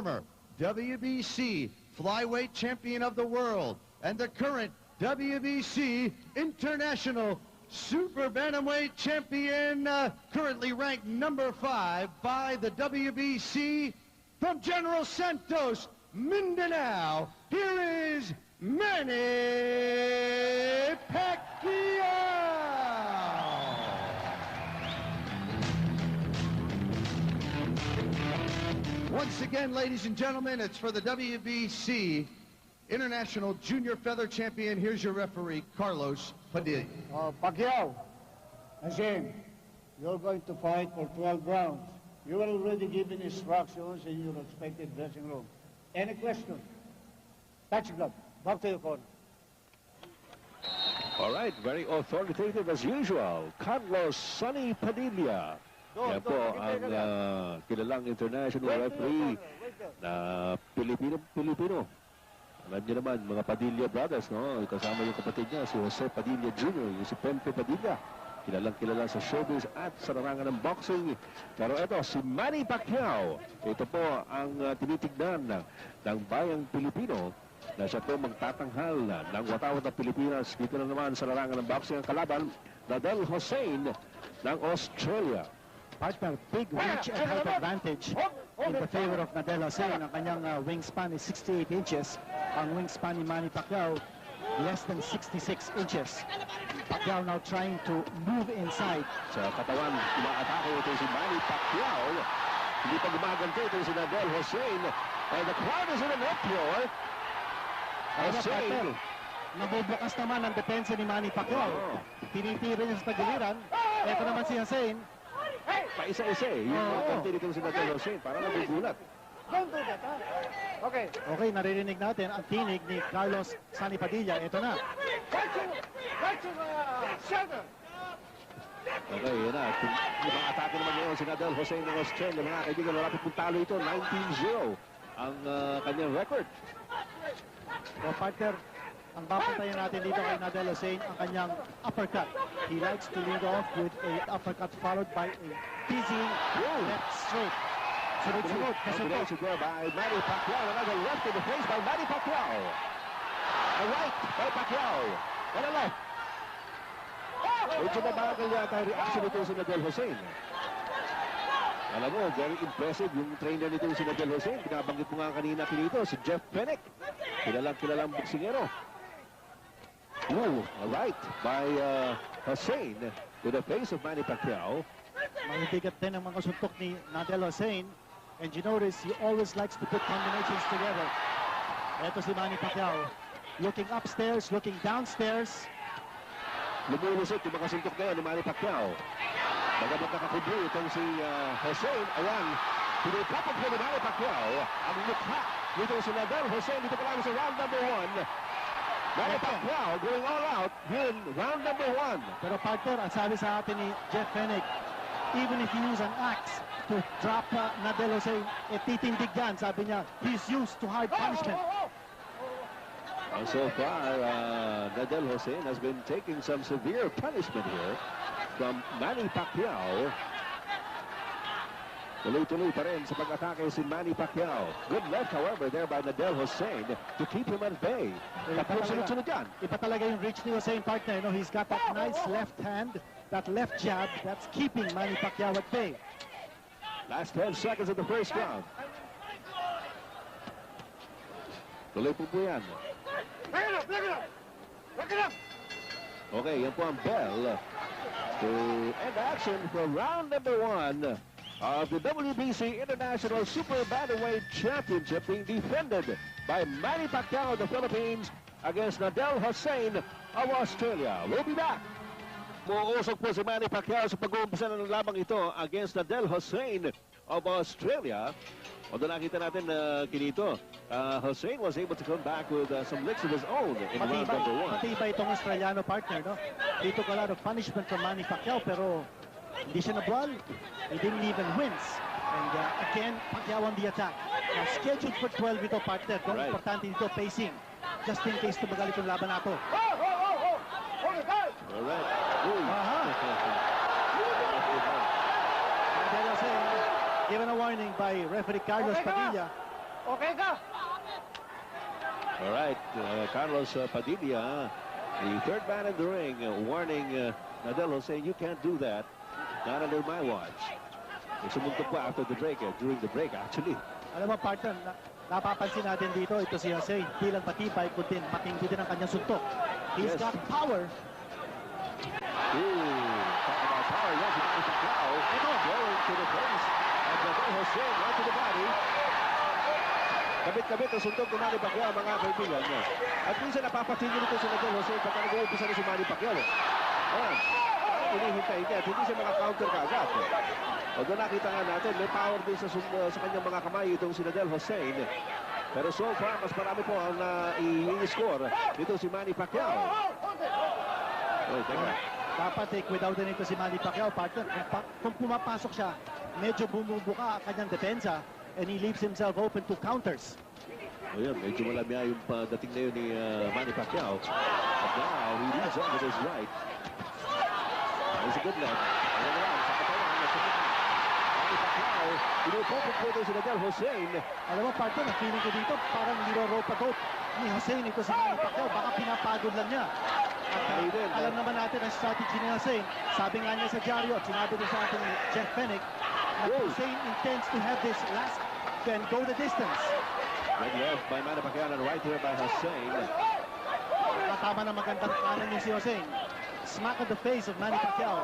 former WBC flyweight champion of the world and the current WBC International Super Bantamweight champion, currently ranked number 5 by the WBC, from General Santos, Mindanao, here is Manny Pacquiao! Once again, ladies and gentlemen, it's for the WBC International Junior Feather Champion. Here's your referee, Carlos Padilla. Pacquiao, again, you're going to fight for 12 rounds. You were already given instructions in your respective dressing room. Any question? Touch glove. Back to your corner. All right, very authoritative as usual. Carlos Sonny Padilla. Yan po ang kilalang international referee na Pilipino. Alam niyo naman, mga Padilla brothers, no? Kasama yung kapatid niya, si Jose Padilla Jr., yung si Pempe Padilla. Kilalang sa showbiz at sa larangan ng boxing. Pero ito, si Manny Pacquiao. Ito po ang tinitignan ng bayang Pilipino na siya po magtatanghal ng watawat na Pilipinas. Dito na naman sa larangan ng boxing ang kalaban, Nadal Hossein ng Australia. Partner, big reach and height advantage in the favor of Nadal Hossein. Ang kanyang wingspan is 68 inches. Ang wingspan ni Manny Pacquiao, less than 66 inches. Pacquiao now trying to move inside. Sa katawan, umaatake ito si Manny Pacquiao. Hindi pa gumaganto ito si Nadal Hossein. And the crowd is in an uproar. Hossein. Nabubukas naman ang depensa ni Manny Pacquiao. Tinitira niya sa tagiliran. Ito naman si Hossein. Paisa-isa eh. Yung kanti dito si Nadal Hossein. Parang nagugulat. Don't do that, huh? Okay. Okay, naririnig natin ang tinig ni Carlos Sonny Padilla. Ito na. Okay, yun na. Yung mga atake naman ngayon si Nadal Hossein ng Australia. Mga kaibigan, wala pong talo ito. 19-0 ang kanyang record. So, partner, ang babantayan natin dito kay Nadal Hossein ang kanyang uppercut. He likes to lead off with an uppercut followed by a dizzying left straight. Sunod-sunod, kasunod by Manny Pacquiao. Another left to the face by Manny Pacquiao. A right by Pacquiao. And a left. Medyo mabagal yata ang reaction nito si Nadal Hossein. Alam mo, very impressive yung trainer nito si Nadal Hossein. Binabanggit mo nga kanina kinito, si Jeff Fenech. Kilalang boksingero. A right by Hossein to the face of Manny Pacquiao. Mabibigat din ang mga suntok ni Nadal Hossein. And you notice, he always likes to put combinations together. Ito si Manny Pacquiao. Looking upstairs, looking downstairs. Lumulusot yung mga suntok na yan ni Manny Pacquiao. Bagamat nakakubli itong si Hossein. Ayan, pinipapag po ni Manny Pacquiao ang mukha nito si Nadal Hossein. Dito pa lang sa round number 1. Manny Pacquiao going all out in round number 1. Pero partner, ang sabi sa atin ni Jeff Fenech, even if you use an axe to drop Nadal Hossein, titindig yan. Sabi niya, he's used to hard punishment. So far, Nadal Hossein has been taking some severe punishment here from Manny Pacquiao. Tuloy-tuloy pa rin sa pag-atake si Manny Pacquiao. Good left, however, there by Nadal Hossein to keep him at bay. Tapos sunod-sunod yan. Iba talaga yung reach ni Hossein, partner. No? He's got that nice left hand, that left jab, that's keeping Manny Pacquiao at bay. Last 10 seconds of the first round. Tuloy po yan. Okay, yan po ang bell to end action for round number 1 of the WBC International Super Bantamweight Championship being defended by Manny Pacquiao of the Philippines against Nadal Hossein of Australia. We'll be back. Muusok po si Manny Pacquiao sa pag-uumpisa ng lamang ito against Nadal Hossein of Australia. Although nakita natin na kinito, Hossein was able to come back with some licks of his own in round number 1. Matibay itong Australiano, partner, no? He took a lot of punishment from Manny Pacquiao, pero hindi siya nabuwal. He didn't even wins. And again, Pacquiao on the attack. Now, scheduled for 12 ito, partner. Kung importante dito, pacing. Just in case tumagal itong laban nato. Alright. Given a warning by referee Carlos Padilla. Okay ka? All right, Carlos Padilla, the third man in the ring, warning Nadal Jose, you can't do that. Not under my watch. Sumuntok pa after the break, during the break actually. Alam mo, partner, napapansin natin dito, ito si Jose, hindi lang matibay, kundi matindi din ang kanyang suntok. He's Yes. got power. Ooh, talk about power. Yes, Manny Pacquiao. Going to the face of Nadal Jose, right to the body. Kabit-kabit ang suntok ni Manny Pacquiao, mga kaibigan niya. At minsan napapatigil ito si Nadal Jose pagka nag-uumpisa na si Manny Pacquiao. Ayan, hinihintay niya at hindi siya maka-counter kaagad. Although nakita nga natin, may power din sa kanyang mga kamay itong si Nadal Hussein. Pero so far, mas marami po ang i-score dito si Manny Pacquiao. Oy, teka. Dapat take without din ito si Manny Pacquiao, partner. Kung pumapasok siya, medyo bumubuka ang kanyang depensa and he leaves himself open to counters. O yan, medyo malamya yung dating na yun ni Manny Pacquiao. But now, he leads on with his right. There's a good left. Ayan lang, sa katawan. Manny Pacquiao, pinupupot po ito si Nadal Hussein. Alam mo, partner, ang feeling ko dito, parang niro-rope-a-dope ni Hussein ito si Manny Pacquiao. Baka pinapagod lang niya. At alam naman natin ang strategy ni Hussein. Sabi nga niya sa dyaryo at sinabi din sa atin ni Jeff Fennick, na Hussein intends to have this last and go the distance. Right left by Manny Pacquiao and right here by Hussein. Tama na magandang kanan yung si Hussein. Smack on the face of Manny Pacquiao.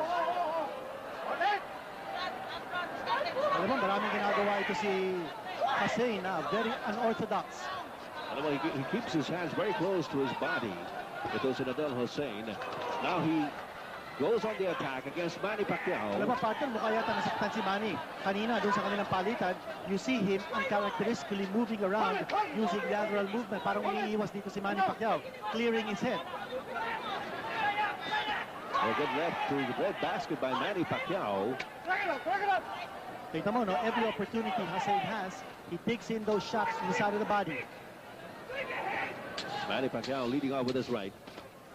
Alam mo, maraming ginagawa ito si Hussein na very unorthodox. Alam mo, he keeps his hands very close to his body. Ito si Nadal Hussein. Now he goes on the attack against Manny Pacquiao. Alam mo, partner, mukha yata nasaktan si Manny. Kanina, doon sa kanilang palitan, you see him uncharacteristically moving around using lateral movement. Parang umiiwas dito si Manny Pacquiao, clearing his head. A good left to the red basket by Manny Pacquiao. Tignan mo, no? Every opportunity Hussein has, he takes in those shots to the side of the body. Manny Pacquiao leading off with his right.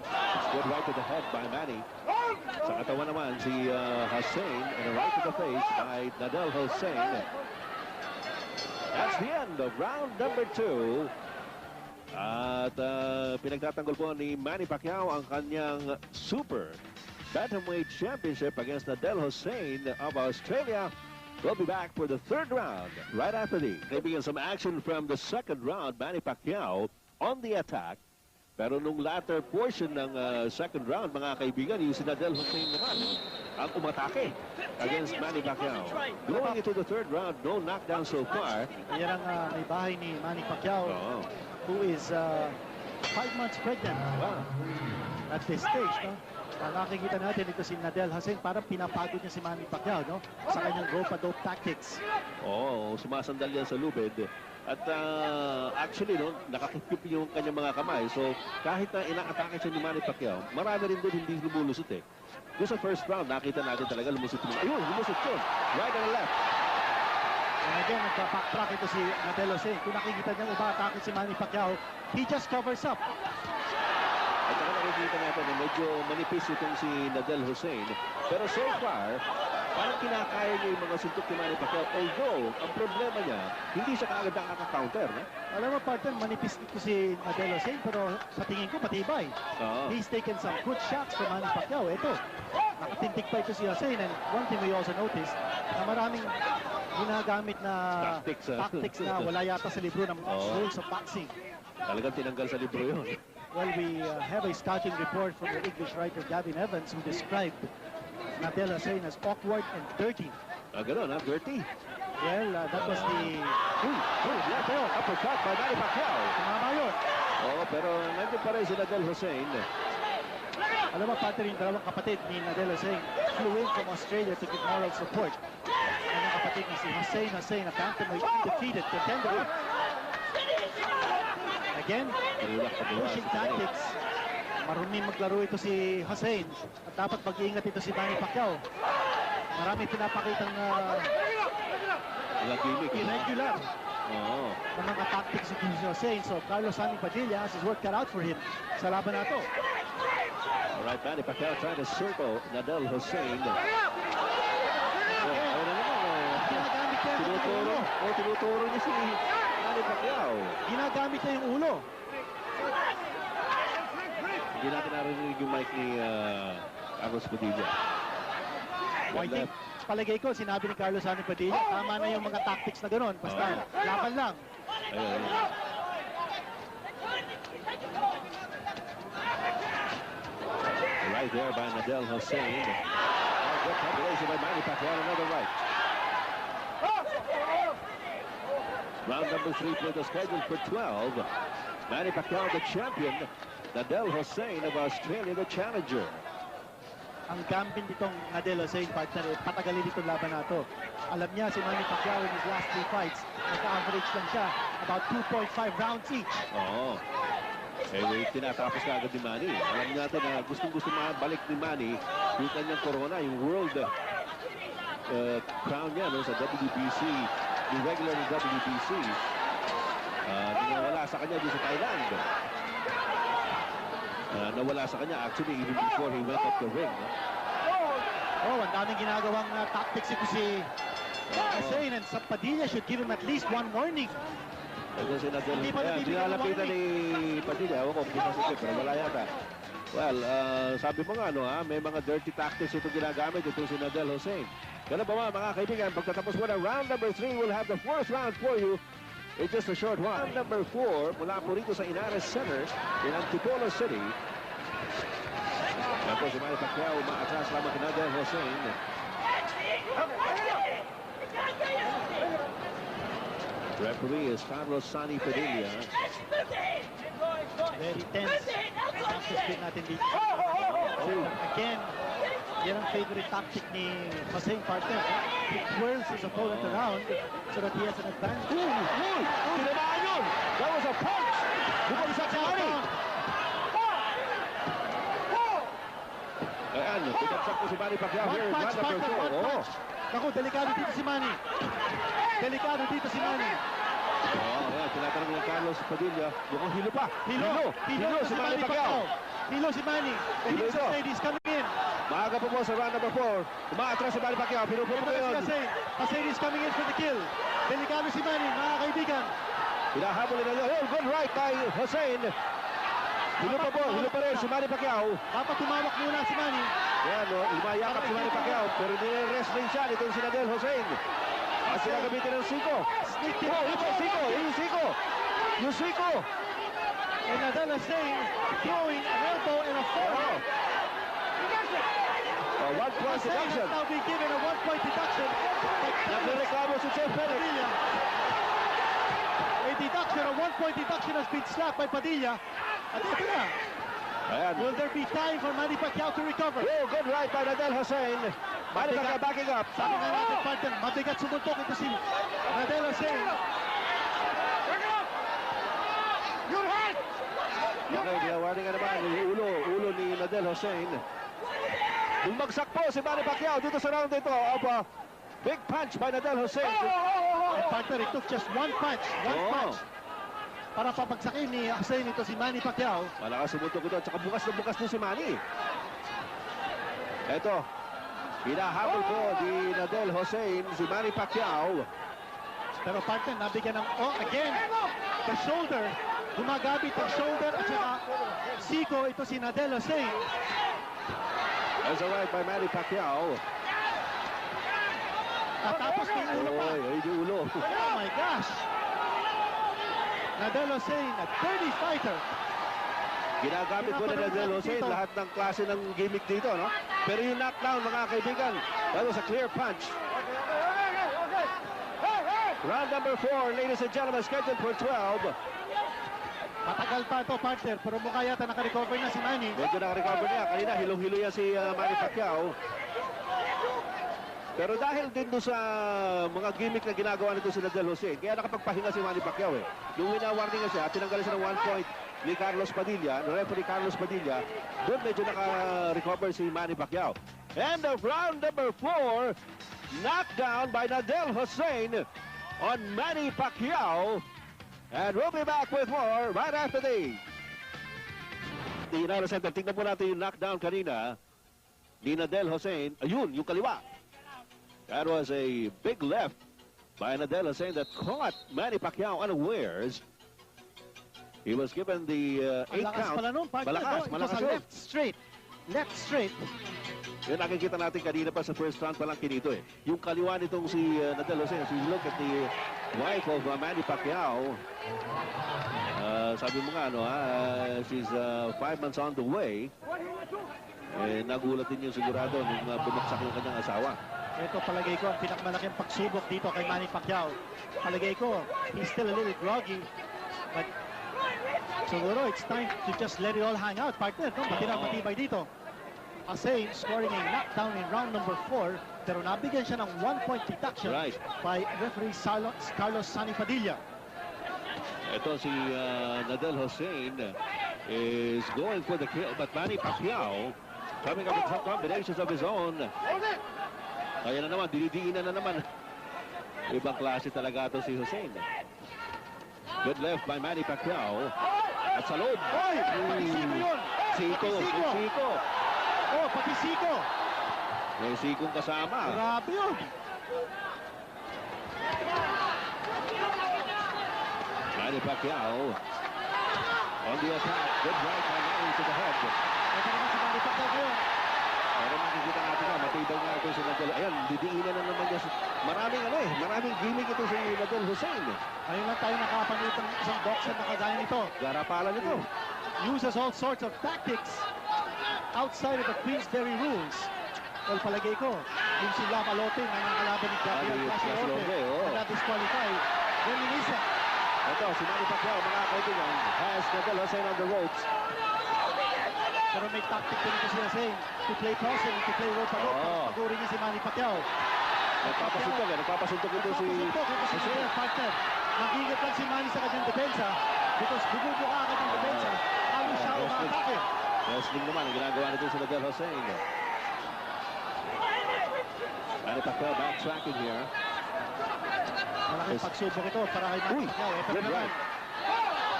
It's good right to the head by Manny. Sa katawan naman si Hussein and a right to the face by Nadal Hussein. That's the end of round number 2. At pinagtatanggol po ni Manny Pacquiao ang kanyang super bantamweight championship against Nadal Hussein of Australia. We'll be back for the third round right after these. Maybe some action from the second round. Manny Pacquiao on the attack. Pero nung latter portion ng second round, mga kaibigan, yung si Nadal Hussein naman ang umatake against Manny Pacquiao. Going into the third round, no knockdown so far. Yan ang may bahay ni Manny Pacquiao, who is 5 months pregnant at this stage, no? Nakikita natin ito si Nadal Hussein, parang pinapagod niya si Manny Pacquiao, no? Sa kanyang rope-a-dope tactics. Oo, sumasandal yan sa lubid. At actually, no, nakakipip yung kanyang mga kamay. So, kahit na inaatake siya ni Manny Pacquiao, marami rin doon hindi lumulusot eh. Doon sa first round, nakita natin talaga lumusot yung... Ayun, lumusot yun. Right and left. And again, nagpa-backtrack ito si Nadal Hussein. Kung nakikita niya umatake si Manny Pacquiao, he just covers up. At saka nakikita natin na medyo manipis itong si Nadal Hussein. Pero so far, parang kinakaya niya yung mga suntok ni Manny Pacquiao. Although, ang problema niya, hindi siya kaagad nakaka-counter. No? Alam mo, partner, manipis ito si Nadal Hussein, pero sa tingin ko, patibay. He's taken some good shots from Manny Pacquiao. Ito, nakatintig pa ito si Hussein. And one thing we also noticed, na maraming ginagamit na tactics na wala yata sa libro ng rules of boxing. Talagang tinanggal sa libro yun. Well, we have a scouting report from the English writer Gavin Evans who described Nadal Hussein as awkward and dirty. Gano'n, ha? Dirty. Well, that was the... Left out. Uppercut by Manny Pacquiao. Tumama yun. Oo, pero nandiyan pa rin si Nadal Hussein. Alam mo, partner, yung dalawang kapatid ni Nadal Hussein flew in from Australia to give moral support. Yan ang kapatid na si Hussein, a bantamweight undefeated contender. Again, pushing tactics. Marunong maglaro ito si Hussein. At dapat mag-iingat ito si Manny Pacquiao. Marami pinapakitang irregular na mga tactics ni Hussein. So, Carlos Manny Padilla has his work cut out for him sa laban na ito. Alright, Manny Pacquiao trying to circle Nadal Hussein. Tinuturo niya si Manny Pacquiao. ginagamit niya yung ulo. Hindi natin narinig yung mic ni Carlos Padilla. I think, palagay ko, sinabi ni Carlos Sonny Padilla, tama na yung mga tactics na gano'n. Basta, laban lang. Ayun. Right there by Nadel Hussein. Good combination by Manny Pacquiao. Another right. Round number 3 for the schedule for 12. Manny Pacquiao, the champion. Nadel Hussein of Australia, the challenger. Ang gambin ditong Nadel Hussein, partner, patagalin itong laban na ito. Alam niya si Manny Pacquiao in his last 3 fights, nagka-average lang siya about 2.5 rounds each. Oo. Eh, tinatapos ka agad ni Manny. Alam natin na gustong-gusto balik ni Manny yung kanyang corona, yung world crown niya no, sa WBC, yung regular ng WBC. Nawala sa kanya dito sa Thailand. Nawala sa kanya actually even before he went up the ring. No? Oh, ang daming ginagawang tactics ito si Hussein, and sa Padilla should give him at least one warning. Hindi pa nabibigyan ng Dinalapitan warning. ni Padilla. Ewan ko kung pinasipit, pero wala yata. Well, sabi mo nga, no, may mga dirty tactics ito ginagamit ito si Nadel Hussein. Ganun ba mga kaibigan, pagtatapos mo ng round number 3, we'll have the fourth round for you in just a short while. Round number 4, mula po rito sa Inares Center in Antipolo City. Yan po si Manny Pacquiao, umaatras lamang kay Nadel Hussein. Referee is Carlos Sonny Padilla. Very tense. Practice din natin dito. Again, yan ang favorite tactic ni Hussein, partner. He twirls his opponent around so that he has an advantage. Tinamaan yun! That was a punch! Bumagsak si Manny! Ayan, bumagsak po si Manny Pacquiao One here in punch, round number partner, 4. one punch. Naku, delikado dito si Manny. Delikado dito si Manny. Ayan, tinatanong ni Carlos Padilla. Mukhang hilo pa. Hilo si Manny Pacquiao. Hilo si Manny. The Hilo hits ito. of ladies coming in. Maaga po sa round number 4. Umaatras si Manny Pacquiao. Pinupupo Ito ko na si yun. Hussein. Hussein is coming in for the kill. Delikado si Manny, mga kaibigan. Hinahabol nila yun. Oh, good right by Hussein. Hilo pa rin si Manny Pacquiao. Dapat tumawak muna si Manny. Ayan, no, umayakap si Manny Pacquiao. Pero nire-rest din siya nitong si Nadel Hussein. At sila gamitin ng siko. Sneak Oh, ito, siko. Yung siko. Yung siko. And Nadel Hussein throwing an elbow and a forearm. One point Hussein has deduction. now been given a 1-point deduction. But Nagreklamo si Jeff Felix. Padilla. A deduction, a 1-point deduction has been slapped by Padilla. At ito na. Ayan. Will there be time for Manny Pacquiao to recover? Oh, good right by Nadel Hussein. Manny Pacquiao backing up. Sabi nga natin, partner, mabigat sumuntok ito si Nadel Hussein. Okay, warning nga naman yung ulo ni Nadel Hussein. Bumagsak po si Manny Pacquiao dito sa round ito of big punch by Nadel Hussein. And partner, it took just one punch. One Oo. punch. Para papagsakin ni Hussein ito si Manny Pacquiao. Malakas sumutok ito. Tsaka bukas na bukas din si Manny. Ito. Hinahabol po ni Nadel Hussein si Manny Pacquiao. Pero partner, nabigyan ng, again, the shoulder. Gumagabit ang shoulder at saka siko ito si Nadel Hussein. That's a right by Manny Pacquiao. At tapos may ulo pa. Oy, ay di ulo. Oh my gosh! Nadel Hussein, a dirty fighter. Ginagamit po ni Nadel Hussein lahat ng klase ng gimmick dito, no? Pero yung knockdown, mga kaibigan, that was a clear punch. Round number 4, ladies and gentlemen, scheduled for 12. Matagal pa ito, partner, pero mukha yata naka-recover na si Manny. Medyo naka-recover niya. Kanina, hilong-hilo yan si Manny Pacquiao. Pero dahil din doon sa mga gimmick na ginagawa nito si Nadel Hussein, kaya nakapagpahinga si Manny Pacquiao eh. Yung winawarning nga siya, tinanggal siya ng 1 point ni Carlos Padilla, ng referee Carlos Padilla, doon medyo naka-recover si Manny Pacquiao. End of round number 4, knockdown by Nadel Hussein on Manny Pacquiao. And we'll be back with more right after the Inares Center. Tingnan po natin yung knockdown kanina ni Nadel Hussein. Ayun, yung kaliwa. That was a big left by Nadel Hussein that caught Manny Pacquiao unawares. He was given the Ang 8 lakas count. pala nun, partner. Malakas, Ito malakas sa yun. left straight. Left straight. Yan nakikita natin kanina pa sa first round pa lang kinito eh. Yung kaliwa nitong si Nadal Jose, if you look at the wife of Manny Pacquiao, sabi mo nga, she's 5 months on the way. Nagulat din yung sigurado nung bumagsak yung kanyang asawa. Ito palagay ko ang pinakamalaking pagsubok dito kay Manny Pacquiao. Palagay ko, he's still a little groggy. But siguro it's time to just let it all hang out, partner. No? Matibay dito. Hussein scoring a knockdown in round number 4, pero nabigyan siya ng 1-point deduction by referee Carlos Sunny Padilla. Ito si Nadal Hussein is going for the kill, but Manny Pacquiao coming up with some combinations of his own. Kaya na naman, dinidiinan na naman. Ibang klase talaga ito si Hussein. Good left by Manny Pacquiao. At sa loob. Siko. Oh, pati Siko. May Sikong kasama. Grabe yun. Manny Pacquiao on the attack. Good right by Manny to the head. Ito naman si Manny Pacquiao ngayon. Pero makikita natin nga, matibay nga ito si Nadal. Ayan, didiinan na naman niya. Maraming gimmick ito si Nadal Hussein. Ngayon lang tayo nakapanood ng isang boxer na kagaya nito. Garapalan ito. Uses all sorts of tactics outside of the Queensberry rules. Well, palagay ko, yung si Lamalote na nakalaban ni Gabriel Casilorte na disqualify. Reminisa. Ito, si Manny Pacquiao, mga kaibigan, has Nadal Hussein on the ropes. Pero may tactic din ito si Hussein to play crossing, to play rope-a-rope. Paguri niya si Manny Pacquiao. Nagpapasuntok ito si Hussein. Partner, magigit lang si Manny sa kanyang depensa because bububuka ka ng depensa. Ano siya umatake? Wrestling naman, ang ginagawa nito si Nadal Hussein. Manny Pacquiao backtracking here. Malaking pagsubok ito para kay Manny Pacquiao. Ito Good naman. right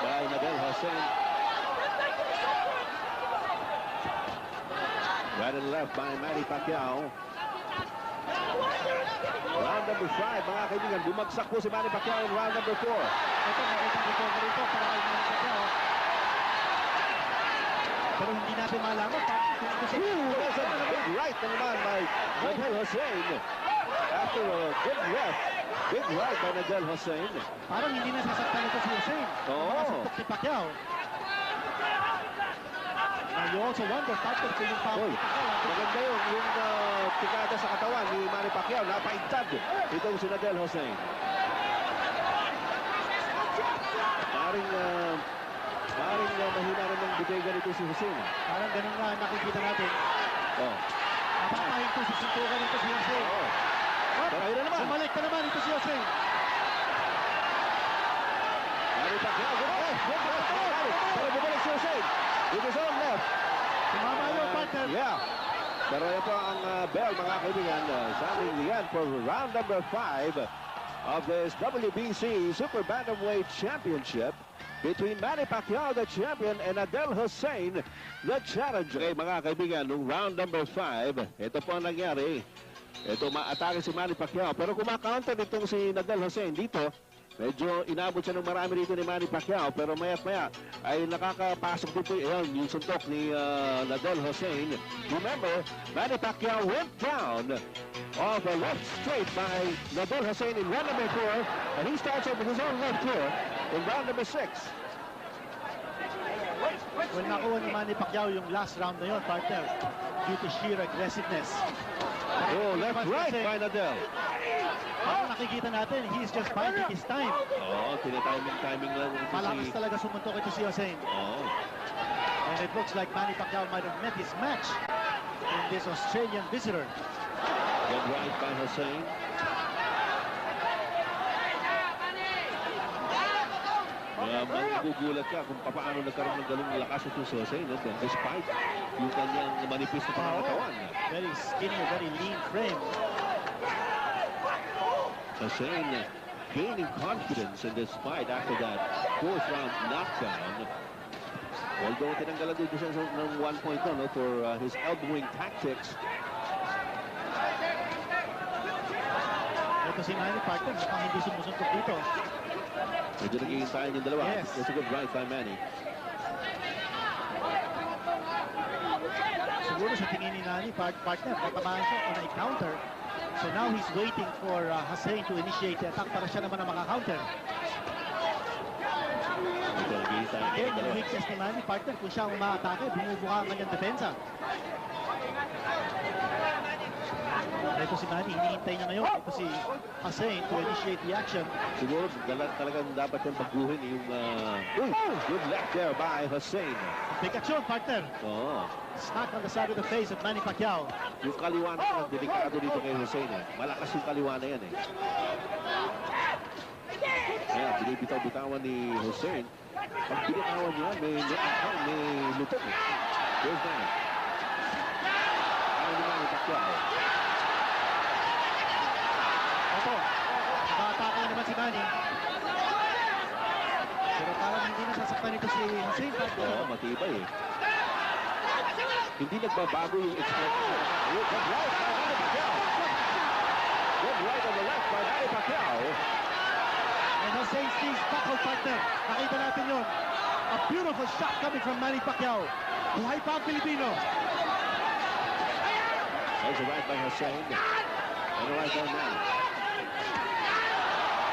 by Nadal Hussein. Right and left by Manny Pacquiao. Round number 5, mga kaibigan. Bumagsak po si Manny Pacquiao in round number 4. Ito, makikita recovery ito para kay Manny Pacquiao. Pero hindi natin malaman kung ito siya. There's a big right na naman by Nadal Hussein. After a good left, big right by Nadal Hussein. Parang hindi na sasaktan ito si Hussein. Makasuntok si Pacquiao. Now you also wonder, partner, kung yung power ni Pacquiao. Maganda yung pikada sa katawan ni Manny Pacquiao. Napaintad itong si Nadal Hussein. Maring mahina rin ng butega nito si Hussein. Parang ganun nga nakikita natin. Napakain ko sa suntukan nito si Hussein. Pero ayun na naman. Sumalik na naman ito si Hussein. Manny Pacquiao. Pero bumalik si Hussein. With his own left. Tumama yung partner. Yeah. Pero ito ang bell, mga kaibigan. Sounding the end for round number 5 of this WBC Super Bantamweight Championship between Manny Pacquiao, the champion, and Nadal Hussein, the challenger. Okay, mga kaibigan, nung round number 5, ito po ang nangyari. Ito, maatake si Manny Pacquiao. Pero kumakaunter itong si Nadal Hussein dito. Medyo inabot siya ng marami rito ni Manny Pacquiao, pero maya-maya ay nakakapasok dito yung suntok ni Nadal Hussein. Remember, Manny Pacquiao went down off a left straight by Nadal Hussein in round number 4, and he starts off with his own left here in round number 6. Well, nakuha ni Manny Pacquiao yung last round na yun, partner, due to sheer aggressiveness. Oh, left right by Nadal. Parang nakikita natin, he's just biding his time. Tinatiming lang ito Malakas talaga sumuntok ito si Hussein. And it looks like Manny Pacquiao might have met his match in this Australian visitor. Good right by Hussein. Magugulat ka kung paano nagkaroon ng ganung lakas ito si Hussein, despite yung kanyang manipis na pangatawan. Very skinny, very lean frame. Hussein gaining confidence in this fight after that 4th round knockdown. Although tinanggalan dito siya ng 1 point for his elbowing tactics. Ito si Manny, partner, mukhang hindi sumusuntok dito. Medyo naghihintayin yung dalawa. Yes. That's a good right by Manny. Siguro sa tingin ni Nani, partner, natamaan siya on a counter. So now he's waiting for Hussein to initiate the attack para siya naman ang maka-counter. Medyo naghihintayin Again, yung yung dalawa. weakness ni Manny, partner, kung siya ang umaatake, bumubuka ang kanyang depensa. Ito si Manny, hinihintay niya ngayon. Ito si Hussein to initiate the action. Siguro talagang dapat yung baguhin yung good left there by Hussein. Big action, partner. Oo. Smack on the side of the face of Manny Pacquiao. Yung kaliwa na ang delikado dito kay Hussein eh. Malakas yung kaliwa na yan eh. Kaya binibitaw-bitawan ni Hussein. Pag binitawan niya, may lutot eh. There's that. Ano naman yung Pacquiao? Opo, naka-atake na naman si Manny. Pero parang hindi nasasaktan nito si Hussein, partner. Oo, matibay eh. Hindi nagbabago yung expression. Good right by Manny Pacquiao. Good right on the left by Manny Pacquiao. And Hussein sees buckle, partner. Nakita natin yun. A beautiful shot coming from Manny Pacquiao. Buhay pa ang Pilipino. There's a right by Hussein. And a right by Manny.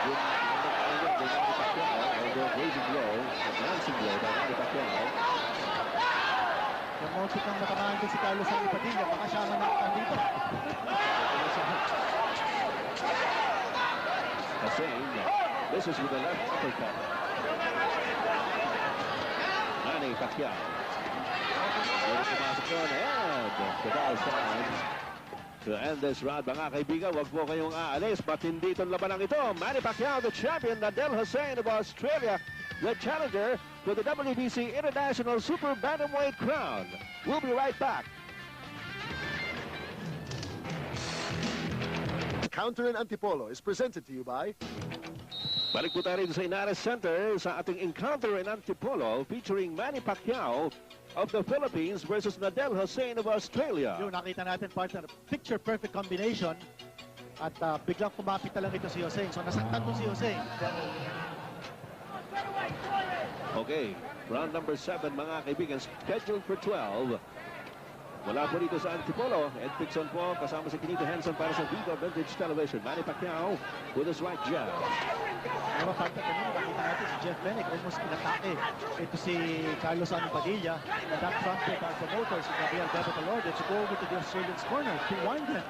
Good by Manny Pacquiao. Although raising blow, advancing blow by Manny Pacquiao. Muntik kang matamaan din si Carlos Sandy Padilla. Baka siya manaktan dito. Hussein, this is with the left uppercut. Manny Pacquiao. Pero pumasok yun, and the ball stands to end this round. Mga kaibigan, wag po kayong aalis. Matindi itong labanang ito. Manny Pacquiao, the champion. Nadel Hussein of Australia, the challenger for the WBC International Super Bantamweight crown. We'll be right back. Counter and Antipolo is presented to you by Balik po tayo rin sa Inares Center sa ating Encounter in Antipolo featuring Manny Pacquiao of the Philippines versus Nadel Hussein of Australia. Yung nakita natin, partner, picture-perfect combination. At biglang kumapit na lang ito si Hussein. So nasaktan mo si Hussein. Okay, round number 7 mga kaibigan, scheduled for 12. Wala po dito sa Antipolo. Ed Pixon po kasama si Kinito Henson para sa Vigo Vintage Television. Manny Pacquiao with his right jab. Pero partner, kanina nakita natin si Jeff Benick almost pinatake. Ito si Carlos Sandy Padilla. And that front kick, our promoter, si Gabriel Bebe Talorde, to go over to the Australian's corner to wind him.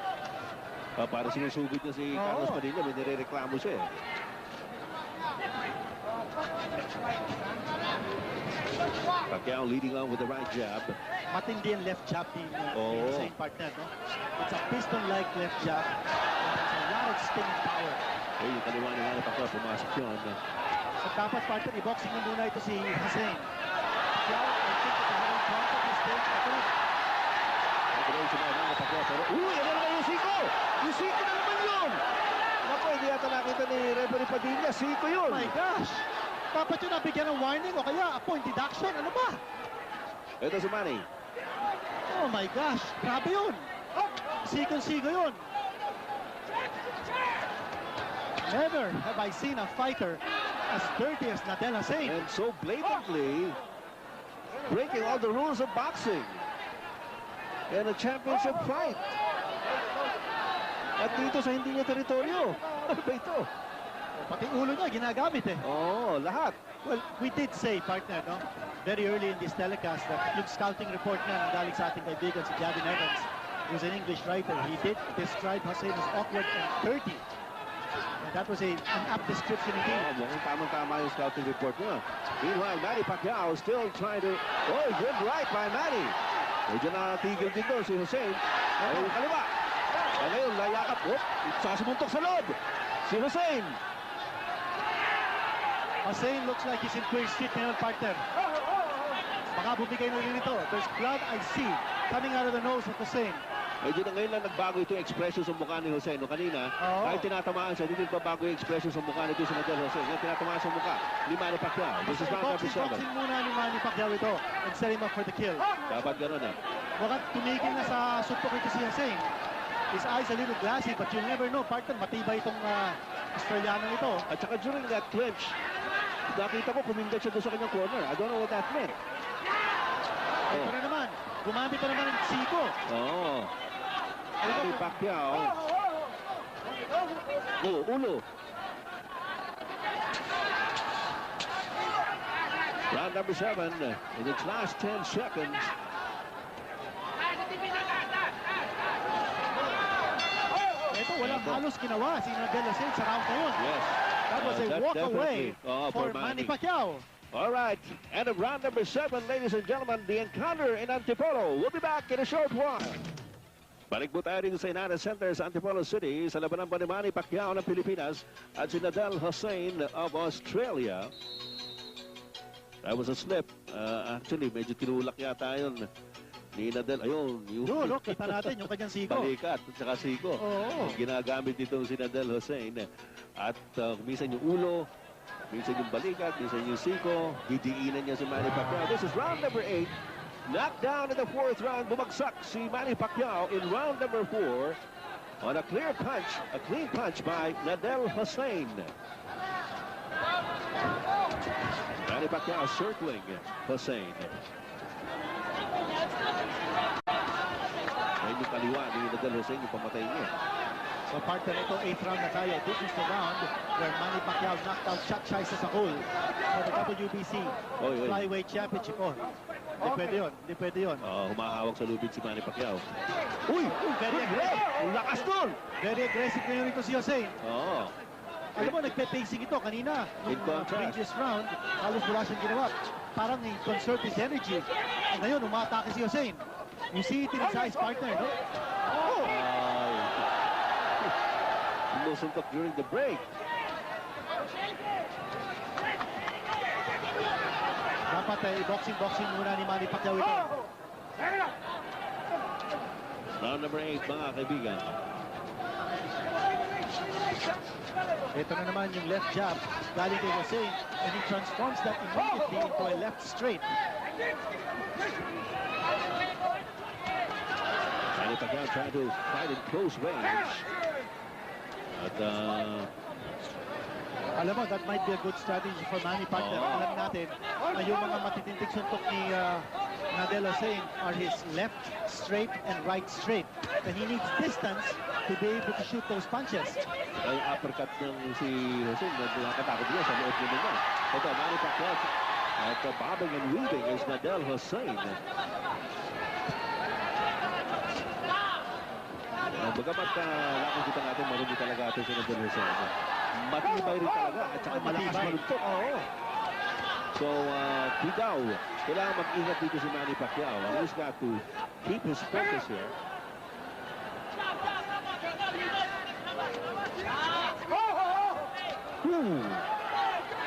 Para sinusugod niya si Carlos Padilla, may nirereklamo siya eh. Pacquiao leading on with the right jab. Matindi ang left jab ni Oo. Hussein, partner. No? It's a piston-like left jab. And has a lot of spinning power. Ay, yung kaliwa ni Manny Pacquiao, pumasok yun. So dapat, partner, i-boxing mo muna ito si Hussein. Pacquiao, I think that the whole contact is there. Nagkaroon si Manny Pacquiao, pero uy, ano naman yung siko? Yung siko na naman yun! Naku, hindi yata nakita ni Referee Padilla, siko yun! Oh my gosh! Dapat yun nabigyan ng warning o kaya appointed action. Ano ba? Ito si Manny. Oh my gosh! Grabe yun! Sigo-sigo yun! Never have I seen a fighter as dirty as Nadel Hussein. And so blatantly breaking all the rules of boxing in a championship fight. At dito sa hindi niya teritoryo. Ano ba ito? Pati ulo niya ginagamit eh. Oo, lahat. Well, we did say, partner, no? Very early in this telecast that yung scouting report niya galing sa ating kaibigan si Gavin Evans, who's an English writer, he did describe Hussein as awkward and dirty. And that was an apt description indeed. Mukhang tamang-tama yung scouting report niya. Meanwhile, Manny Pacquiao still trying to... Oh, good right by Manny. Medyo natigil din doon si Hussein. Ay, kaliwa. Ay, ngayon, layakap. Oh, sasumuntok sa loob. Si Hussein. Hussein looks like he's in clear street ngayon, partner. Baka bumigay na rin ito. There's blood I see coming out of the nose of Hussein. Medyo na ngayon lang nagbago ito yung expression sa mukha ni Hussein. No, kanina, Oo. kahit tinatamaan siya, hindi nagbabago yung expression sa mukha nito si Nadel Hussein. Ngayon, tinatamaan sa mukha ni Manny Pacquiao. This is round number 7. Boxing muna ni Manny Pacquiao ito and set him up for the kill. Dapat gano'n eh. Baka tumigil na sa suntok ito si Hussein. His eyes a little glassy, but you'll never know, partner. Matibay itong Australiano ito. At saka during that clinch, nakita ko kumindat siya doon sa kanyang corner. I don't know what that meant. Ito na naman. Gumamit na naman ng Zico. Oo. Manny Pacquiao. Ulo. Round number 7 in its last 10 seconds. Ito, walang halos ginawa si Nadal Hussein sa round na yun. Yes. That was a walk away for Manny Pacquiao. All right, end of round number 7, ladies and gentlemen, the encounter in Antipolo. We'll be back in a short while. Balik po tayo rin sa United Center sa Antipolo City sa labanan po ni Manny Pacquiao ng Pilipinas at si Nadal Hussein of Australia. That was a slip. Actually, medyo tinulak yata yun ni Nadal. Ayun, Yun, no, kita natin yung kanyang Zico. balikat at saka siko. Oo. Ginagamit nitong si Nadal Hussein. At minsan yung ulo, minsan yung balikat, minsan yung siko. Didiinan niya si Manny Pacquiao. This is round number 8. Knocked down in the 4th round. Bumagsak si Manny Pacquiao in round number 4 on a clear punch, a clean punch by Nadal Hussein. Manny Pacquiao circling Hussein. Ayun yung kaliwa ni Nadal Hussein, yung pamatay niya. So partner ito, 8th round na tayo. This is the round where Manny Pacquiao knocked out Chuck Scheisse Sakul for the WBC Oy. Flyweight Championship. Oh, hindi pwede yun. Hindi pwede yun. Humahawak sa lubid si Manny Pacquiao. Uy, very aggressive. Ang lakas doon! Very aggressive ngayon ito si Hussein. Oo. Alam mo, nagpe-pacing ito kanina. In Nung contrast. previous round, halos wala siyang ginawa. Parang conserve his energy. At ngayon, umatake si Hussein. You see it in his eyes, partner, no? Oh! Lusuntok during the break. Dapat boxing muna ni Manny Pacquiao ito. Round number 8, mga kaibigan. Ito na naman yung left jab galing kay Hussein, and he transforms that immediately into a left straight. Manny Pacquiao trying to fight in close range. At Alam mo, that might be a good strategy for Manny Pacquiao. Oo. Alam natin, yung mga matitindig suntok ni Nadal Hussein are his left straight and right straight. And he needs distance to be able to shoot those punches. ang uppercut ng si Hussein na nakakatakot niya sa loob niya naman. Ito, Manny Pacquiao at bobbing and weaving is Nadal Hussein. Bagamat nakikita natin marumi talaga ito si Nadal Hussein. Matibay rin talaga at saka malakas Matibay. maluntok. Oo. So, Pidaw, kailangan mag-ingat dito si Manny Pacquiao. He's got to keep his focus here.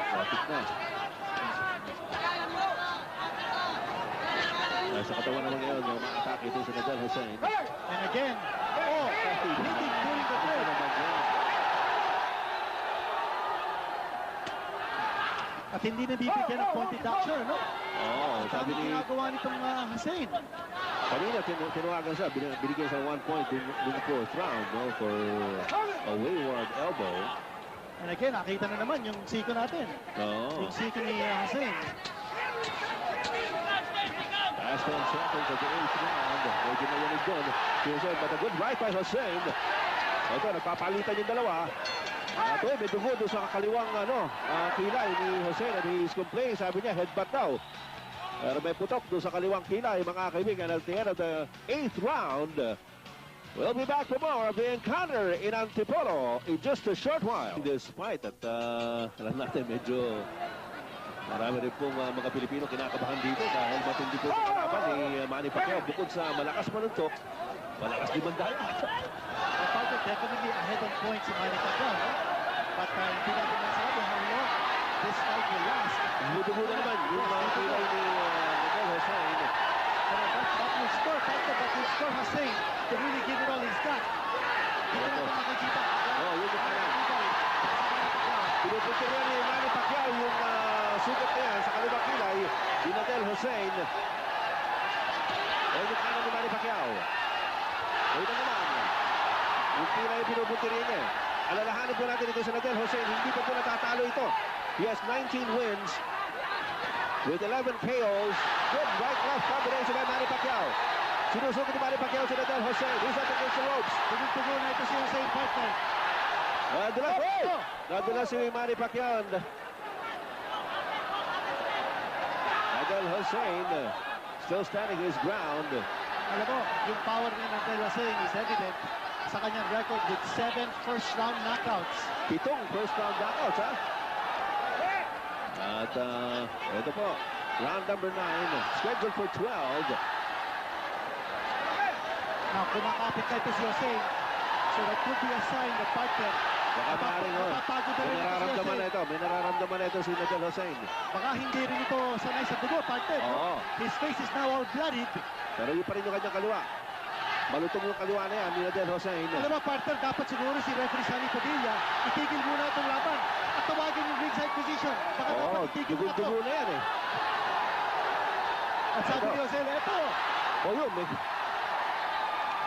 Traffic na. Sa katawan naman ngayon, ma-atake ito si Nadal Hussein. And again, hitting during the third. At hindi na bibigyan ng pointed action, no? Oo, sabi Sabi ni... ginagawa nitong Hussein. Kanina, tinuwagan siya, binigyan siya 1 point in the 4th round, no, for a wayward elbow. And again, nakita na naman yung siko natin. Oo. Yung siko ni Hussein. Last 10 seconds of the 8th round. Medyo nayanig doon. Hussein, but a good right by Hussein. Ito, nagpapalitan yung dalawa. Ito, may dugo doon sa kaliwang kilay ni Hussein at he's complaining. Sabi niya, headbutt daw. Pero may putok doon sa kaliwang kilay, mga kaibigan. At the end of the 8th round, we'll be back for more of the encounter in Antipolo in just a short while. This fight at alam natin, medyo marami rin pong mga Pilipino kinakabahan dito dahil matindi po ang kalaban ni Manny Pacquiao. Bukod sa malakas manuntok, malakas din mandaya. Pacquiao definitely ahead on points si Manny Pacquiao, no? But hindi natin masabi how long this fight will last. Budo-budo naman yung kilay ni Nadal Hussein. That will score, Pacquiao, that will score Hussein to really give it all he's got. Hindi natin makikita. Oh, yun yung kanan. Pinupunta rin ni Manny Pacquiao yung sugat na yan sa kaliwang kilay ni Nadal Hussein. Ayun yung kanan ni Manny Pacquiao. Ayun na naman. Yung kilay pinupunta rin niya. alalahanin po natin ito sa Nadal Hussein. Hindi pa po natatalo ito. He has 19 wins with 11 KOs. Good right-left combination by Manny Pacquiao. Sinusuko ni Manny Pacquiao si Nadal Hussein. He's up against the ropes. Tugon na ito si Hussein, partner. Nadala si Manny Pacquiao. Nadal Hussein still standing his ground. Alam mo, yung power ni Nadal Hussein is evident sa kanyang record with 7 first-round knockouts. 7 first-round knockouts, ha? At ito po, round number 9, scheduled for 12. Now, kumakapit na ito si Hussein. So that could be a sign that partner, Baka maaaring, napapagod na may rin ito si nararamdaman Hussein. na ito. May nararamdaman na ito si Nadal Hussein. Baka hindi rin ito sanay sa dugo, partner. Oo. His face is now all bloodied. Pero yun pa rin yung kanyang kaliwa. Malutong yung kaliwa na yan ni Nadal Hussein. Alam mo, partner, dapat siguro si referee Sonny Padilla itigil muna itong laban at tawagin yung ringside position. Baka Oo, dapat itigil muna ito. dugo na yan eh. At sabi ni Jose, eto, O yun, may...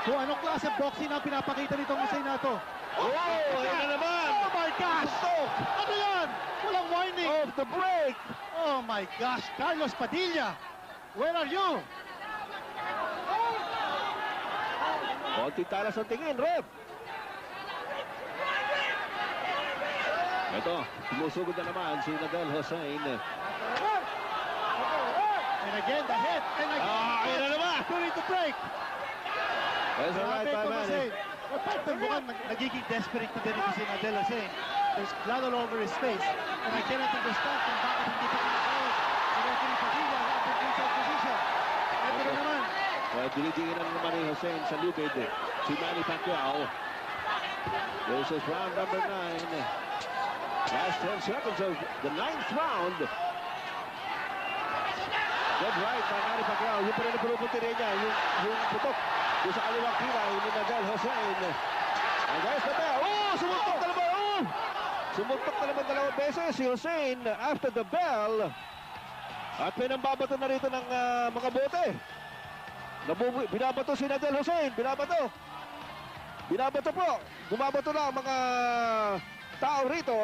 kung anong klase boxing ang pinapakita nitong Hussein na ito. Ayun na naman! Oh my gosh! Suntok! Ano yan? Walang warning! Off the break! Oh my gosh! Carlos Padilla! Where are you? Konting talas ang tingin, ref! Ito, sumusugod na naman si Nadal Hussein. And again, the head. And again, Ayun na naman! going to break. That's a right Grabe by ito, Manny. Hussein. Well, partner, mukhang nagiging desperate na din ito si Nadal Hussein. There's blood all over his face. And I cannot understand kung bakit hindi pa kinakaroon si referee Padilla at the inside position. Ito na naman. Dinitingin na naman ni Hussein sa lubid. Si Manny Pacquiao. This is round number 9. Last 10 seconds of the 9th round. Good right by Manny Pacquiao. Yung pa rin ang pinupuntirin niya. Yung putok. Yung sa kaliwang kilay ni Nadal Hussein. And there's the bell. Oh! Sumuntok na naman! Oh! Sumuntok na naman 2 beses si Hussein after the bell. At may nambabato na rito ng mga bote. Binabato si Nadal Hussein. Binabato. Binabato po. Bumabato na ang mga tao rito.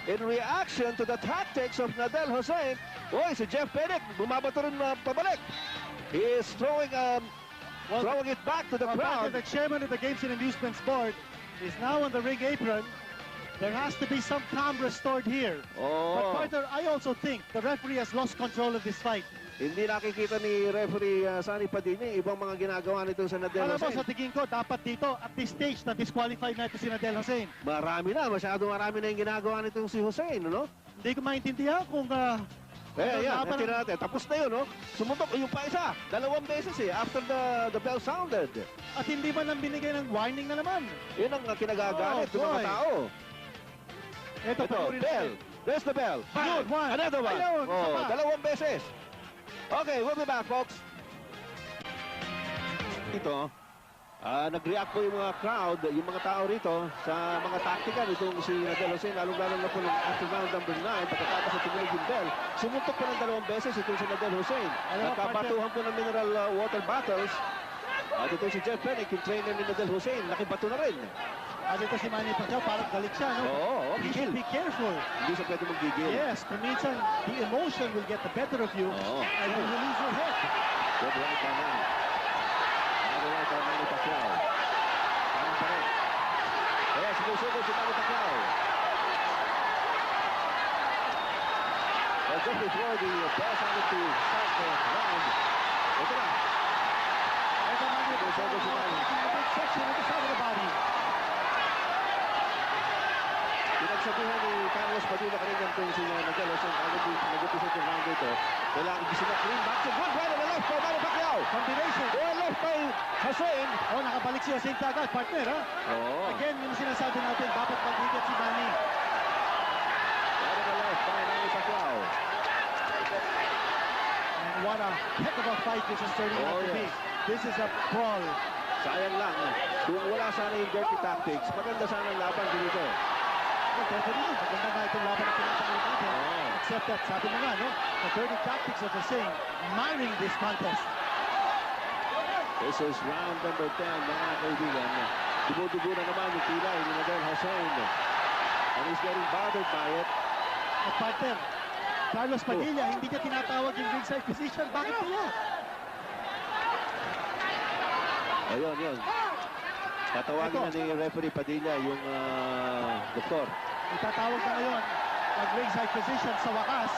In reaction to the tactics of Nadal Hussein. Oy, si Jeff Penick. Bumabato rin pabalik. He is throwing it back to the crowd. The chairman of the Games and Amusements Board is now on the ring apron. There has to be some calm restored here. But Oh, partner, I also think the referee has lost control of this fight. hindi nakikita ni referee Sonny Padilla ibang mga ginagawa nito sa Nadal Alam mo, Hussein. sa tingin ko, dapat dito, at this stage, na-disqualify na ito si Nadal Hussein. Masyado marami na yung ginagawa nitong si Hussein, no? Hindi ko maintindihan kung Yan, laban tira natin. Tapos na yun, no? Sumuntok, yung pa isa. 2 beses eh, after the bell sounded. at hindi man lang binigay ng warning na naman. Yun ang kinagagalit ng mga boy. tao. Ito, Ito, bell. There's the bell. Yun, one. Another one. Ayun, isa pa. 2 beses. Okay, we'll be back, folks. Ito, nag-react po yung mga crowd, yung mga tao rito sa mga taktika nitong si Nadal Hussein, lalong-lalo na po ng after round number 9, pagkatapos na tumulig yung bell. Sumuntok pa ng 2 beses itong si Nadal Hussein. Alam mo, Nagkabatuhan po ng mineral water bottles. At ito si Jeff Penick, yung trainer ni Nadal Hussein, nakibato na rin. At ito si Manny Pacquiao, parang galit siya, no? Oo, You should gigil. be careful. Hindi siya pwede maggigil. Yes, kung minsan, the emotion will get the better of you, Oo. and you will lose your head. Good right by Manny. Another right by Manny Pacquiao. Parang pa rin. Kaya sinusunod si Manny Pacquiao. Well, just before the bell sounded to start the round, ito na. Ito Manny Pacquiao, si Manny. taking a big section of the side of the body. Pinagsabihan ni Carlos Padilla kanina kung si Nadal Hussein nag-upisip yung round dito. Kailangan gusto na clean back to good right on the left by Manny Pacquiao. Combination. Well left by Hussein. Oh, nakabalik si Hussein kagad, partner, ha? Oo. Again, yung sinasabi natin, dapat mag-ingat si Manny. Right on the left by Manny Pacquiao. And what a heck of a fight this is turning out to be. yes. This is a brawl. Sayang lang. Kung wala sana yung dirty tactics, maganda sana ang laban dito. Well, definitely, maganda nga itong laban na pinapakita natin. Oo. Except that, sabi mo nga, no? The dirty tactics of Hussein marring this contest. This is round number 10, mga kaibigan. Dugo-dugo na naman yung kilay ni Nadal Hussein. And he's getting bothered by it. At partner, Carlos Padilla, hindi niya tinatawag yung ringside position. Bakit kaya? Ayun, yun. Tatawagin na ni referee Padilla yung doktor. Itatawag na ngayon ang ringside position sa wakas.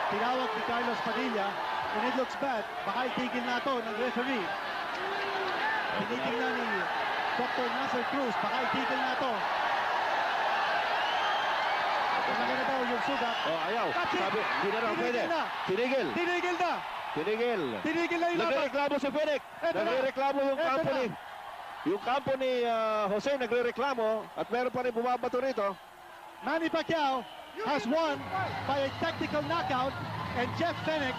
Tinawag ni Carlos Padilla. And it looks bad. Baka itigil na ito ng referee. Tinitingnan ni Dr. Nasser Cruz. Baka itigil na ito. Talaga na daw yung sugat. Oh, ayaw. That's it. Sabi, hindi na raw pwede. Tinigil na. Tinigil. Tinigil na. Tinigil. Tinigil na yung laban. Nagrereklamo si Fenech. Eto na. Nagrereklamo yung Eto kampo na. ni... Yung kampo ni Jose nagrereklamo at meron pa rin bumabato rito. Manny Pacquiao has won by a technical knockout and Jeff Fenech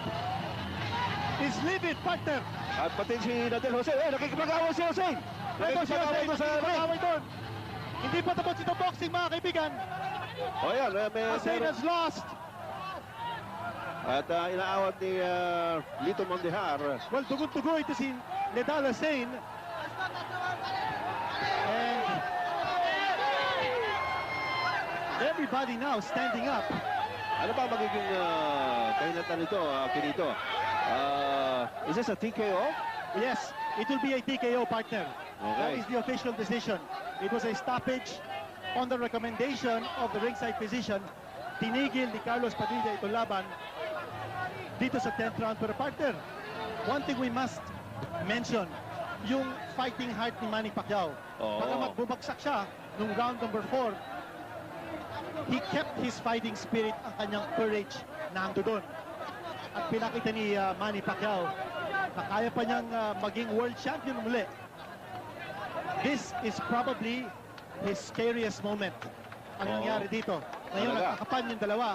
is livid, partner. At pati si Nadal Jose. Nakikipag-away si Jose. Ito si Jose, Nakikipag-away doon sa ring. nakikipag-away doon. Hindi pa tapos ito boxing, mga kaibigan. O yan, may Jose has lost. at inaawat ni Lito Mondihar. Well, dugo-dugo ito si Nadal Hussein. And everybody now standing up. Ano ba magiging kahinatan nito, Kinito? Is this a TKO? Yes, it will be a TKO, partner. That Okay. is the official decision. It was a stoppage on the recommendation of the ringside physician. Tinigil ni Carlos Padilla itong laban dito sa 10th round. Pero partner, one thing we must mention, yung fighting heart ni Manny Pacquiao. Oo. Bagamat bumagsak siya nung round number 4, he kept his fighting spirit, ang kanyang courage na ando doon. At pinakita ni Manny Pacquiao na kaya pa niyang maging world champion muli. This is probably his scariest moment ang Oo. nangyari dito. Ngayon, Talaga. nagkakapan yung dalawa.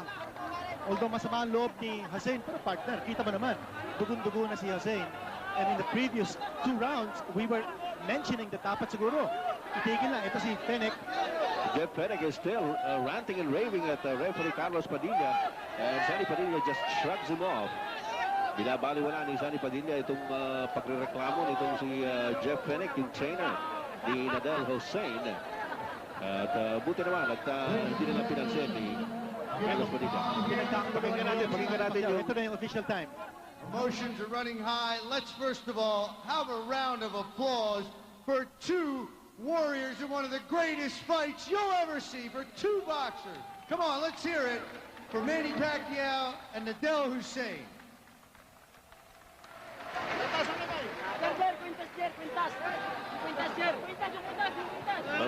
Although masama ang loob ni Hussein, pero partner, kita mo naman, dugun-dugo na si Hussein. And in the previous 2 rounds, we were mentioning that dapat siguro itigil na. Ito si Fenech. Jeff Fenech is still ranting and raving at referee Carlos Padilla. And Sonny Padilla just shrugs him off. Binabaliwala ni Sonny Padilla itong pagrereklamo nitong si Jeff Fenech, yung trainer ni Nadal Hussein. At buti naman at hindi nila pinansin ni Carlos Padilla. Pakinggan natin yung... Ito na yung official time. Emotions are running high. Let's first of all have a round of applause for 2 warriors in one of the greatest fights you'll ever see, for 2 boxers. Come on, let's hear it for Manny Pacquiao and Nadal Hussein.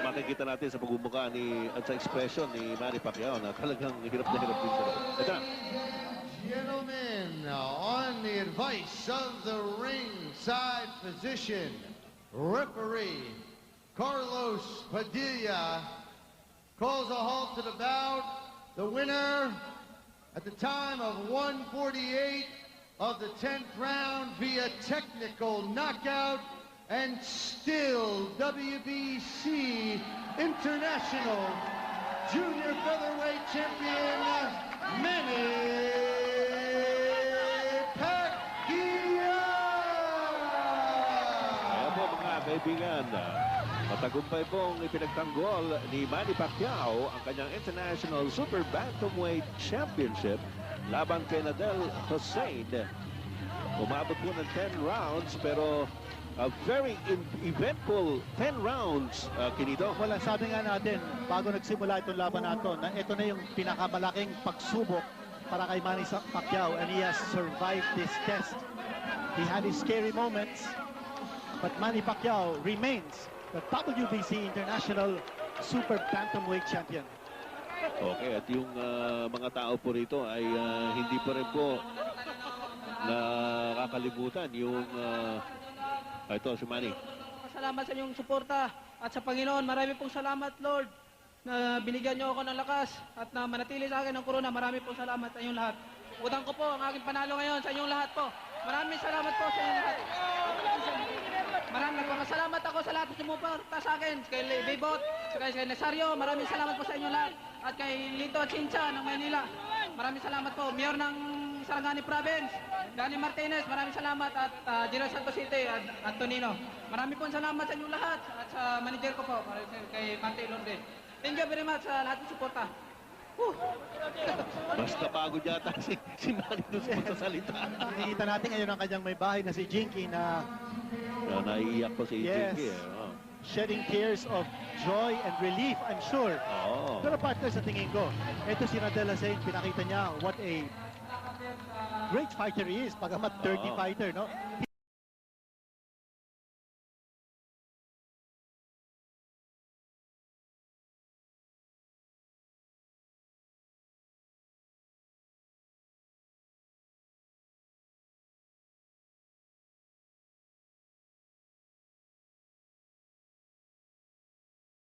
Makikita natin sa pagmumukha ni at sa expression ni Manny Pacquiao na talagang hirap na hirap din siya. Ito na. Gentlemen, on the advice of the ringside physician, referee Carlos Padilla calls a halt to the bout. The winner at the time of 1:48 of the 10th round via technical knockout and still WBC International Junior Featherweight Champion Manny Pacquiao. Kaya po mga kaibigan, matagumpay pong ipinagtanggol ni Manny Pacquiao ang kanyang International Super Bantamweight Championship laban kay Nadal Hussein. Umabot po ng 10 rounds pero a very eventful 10 rounds, Kinito. Wala, sabi nga natin, bago nagsimula itong laban nato, na ito na yung pinakamalaking pagsubok para kay Manny Pacquiao, and he has survived this test. He had his scary moments, but Manny Pacquiao remains the WBC International Super Bantamweight Champion. Okay, at yung mga tao po rito ay hindi pa rin po nakakalimutan yung ito si Manny. Salamat sa inyong suporta at sa Panginoon. Marami pong salamat, Lord, na binigyan niyo ako ng lakas at na manatili sa akin ng corona. Marami pong salamat sa inyong lahat. Utang ko po ang aking panalo ngayon sa inyong lahat po. Maraming salamat po sa inyong lahat. Maraming nagpapasalamat ako sa lahat ng sumuporta sa akin. Kay Bebot, kay Nazario, maraming salamat po sa inyong lahat. At kay Lito at Chincha ng Maynila. Maraming salamat po. Mayor ng Sarangani Province, Danny Martinez, maraming salamat at General Santos City at Antonino. Marami pong salamat sa inyong lahat at sa manager ko po, kay Mante Lorde. Thank you very much sa lahat ng suporta. Basta pagod yata si Manny doon sa pagsasalita. Nakikita natin ngayon ang kanyang may bahay na si Jinky na Naiiyak pa si Yes. Jinky. shedding tears of joy and relief, I'm sure. Oo. Pero partner, sa tingin ko, ito si Nadella Saint, pinakita niya what a great fighter he is, pagamat dirty Oo. fighter, no?